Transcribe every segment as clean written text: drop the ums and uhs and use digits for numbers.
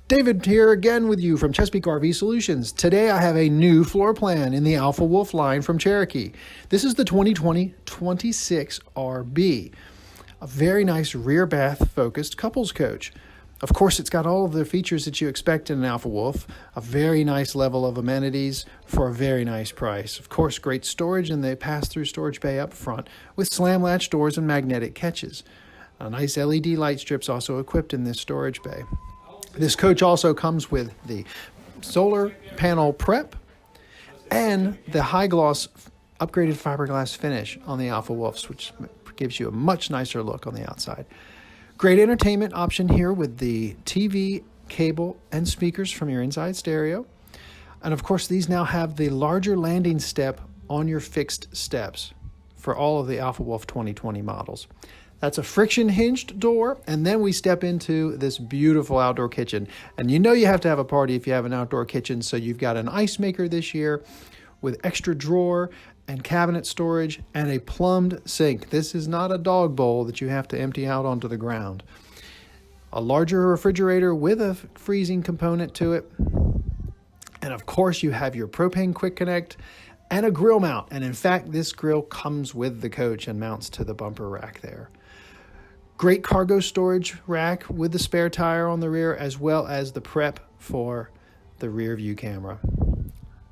David here again with you from Chesapeake RV Solutions. Today I have a new floor plan in the Alpha Wolf line from Cherokee. This is the 2020 26 RB, a very nice rear bath focused couples coach. Of course, it's got all of the features that you expect in an Alpha Wolf, a very nice level of amenities for a very nice price. Of course, great storage in the pass-through storage bay up front with slam latch doors and magnetic catches. A nice LED light strips also equipped in this storage bay. This coach also comes with the solar panel prep and the high gloss upgraded fiberglass finish on the Alpha Wolves, which gives you a much nicer look on the outside. Great entertainment option here with the TV, cable, and speakers from your inside stereo. And of course, these now have the larger landing step on your fixed steps for all of the Alpha Wolf 2020 models. That's a friction hinged door, and then we step into this beautiful outdoor kitchen. And you know you have to have a party if you have an outdoor kitchen, so you've got an ice maker this year with extra drawer and cabinet storage and a plumbed sink. This is not a dog bowl that you have to empty out onto the ground. A larger refrigerator with a freezing component to it. And of course you have your propane quick connect and a grill mount. And in fact, this grill comes with the coach and mounts to the bumper rack there. Great cargo storage rack with the spare tire on the rear, as well as the prep for the rear view camera.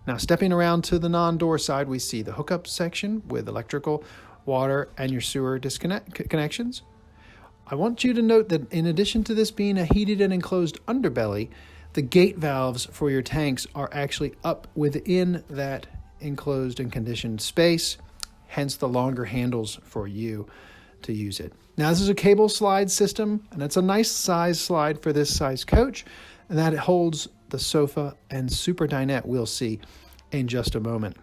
Now, stepping around to the non-door side, we see the hookup section with electrical, water, and your sewer connections. I want you to note that in addition to this being a heated and enclosed underbelly, the gate valves for your tanks are actually up within that enclosed and conditioned space, hence the longer handles for you to use it. Now, this is a cable slide system, and it's a nice size slide for this size coach, and that it holds the sofa and super dinette we'll see in just a moment.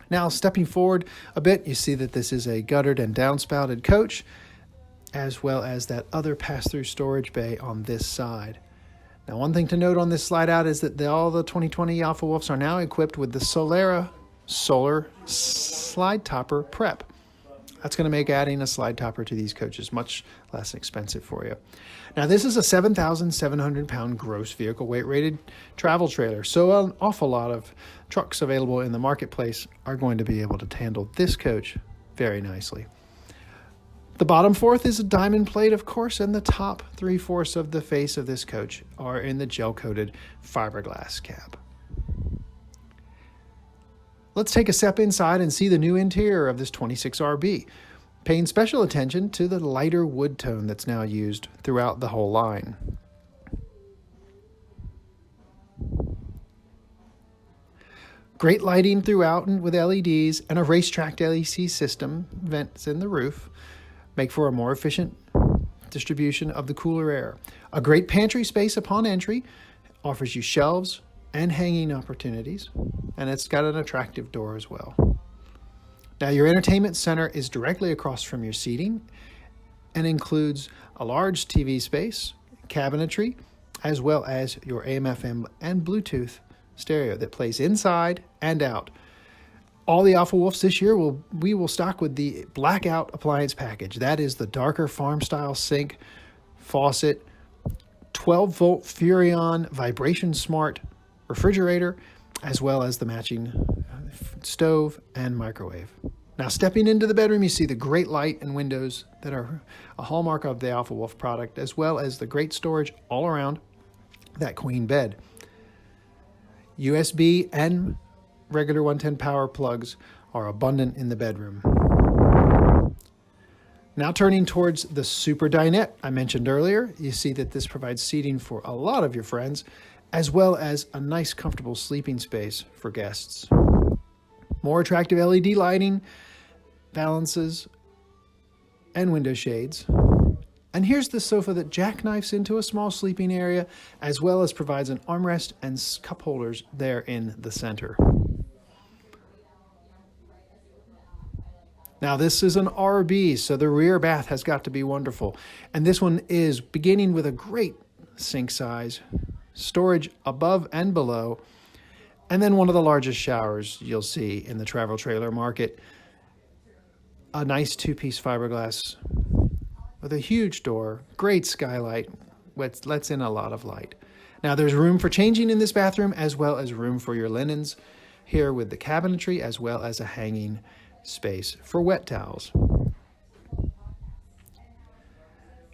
Now, stepping forward a bit, you see that this is a guttered and downspouted coach, as well as that other pass-through storage bay on this side. Now, one thing to note on this slide out is that all the 2020 Alpha Wolves are now equipped with the Solera Solar Slide Topper Prep. That's going to make adding a slide topper to these coaches much less expensive for you. Now, this is a 7,700 pound gross vehicle weight rated travel trailer. So an awful lot of trucks available in the marketplace are going to be able to handle this coach very nicely. The bottom fourth is a diamond plate, of course, and the top 3/4 of the face of this coach are in the gel coated fiberglass cab. Let's take a step inside and see the new interior of this 26 RB, paying special attention to the lighter wood tone that's now used throughout the whole line. Great lighting throughout and with LEDs and a racetrack LEC system, vents in the roof, make for a more efficient distribution of the cooler air. A great pantry space upon entry offers you shelves and hanging opportunities, and it's got an attractive door as well. Now, your entertainment center is directly across from your seating and includes a large TV space, cabinetry, as well as your AM/FM and Bluetooth stereo that plays inside and out. All the Alpha Wolves this year we will stock with the Blackout appliance package. That is the darker farm-style sink, faucet, 12-volt Furrion vibration smart refrigerator, as well as the matching stove and microwave. Now, stepping into the bedroom, you see the great light and windows that are a hallmark of the Alpha Wolf product, as well as the great storage all around that queen bed. USB and regular 110 power plugs are abundant in the bedroom. Now, turning towards the super dinette I mentioned earlier, you see that this provides seating for a lot of your friends, as well as a nice comfortable sleeping space for guests. More attractive LED lighting, balances, and window shades. And here's the sofa that jackknifes into a small sleeping area, as well as provides an armrest and cup holders there in the center. Now, this is an RB, so the rear bath has got to be wonderful. And this one is beginning with a great sink size, storage above and below, and then one of the largest showers you'll see in the travel trailer market. A nice two-piece fiberglass with a huge door, great skylight, lets in a lot of light. Now there's room for changing in this bathroom, as well as room for your linens here with the cabinetry, as well as a hanging space for wet towels.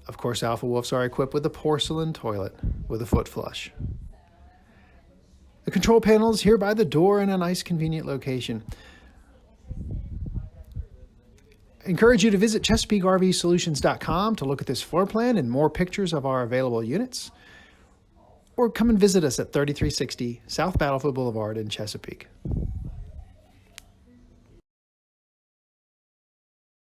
Of course, Alpha Wolfs are equipped with a porcelain toilet with a foot flush. The control panel is here by the door in a nice convenient location. I encourage you to visit ChesapeakeRVSolutions.com to look at this floor plan and more pictures of our available units. Or come and visit us at 3360 South Battlefield Boulevard in Chesapeake.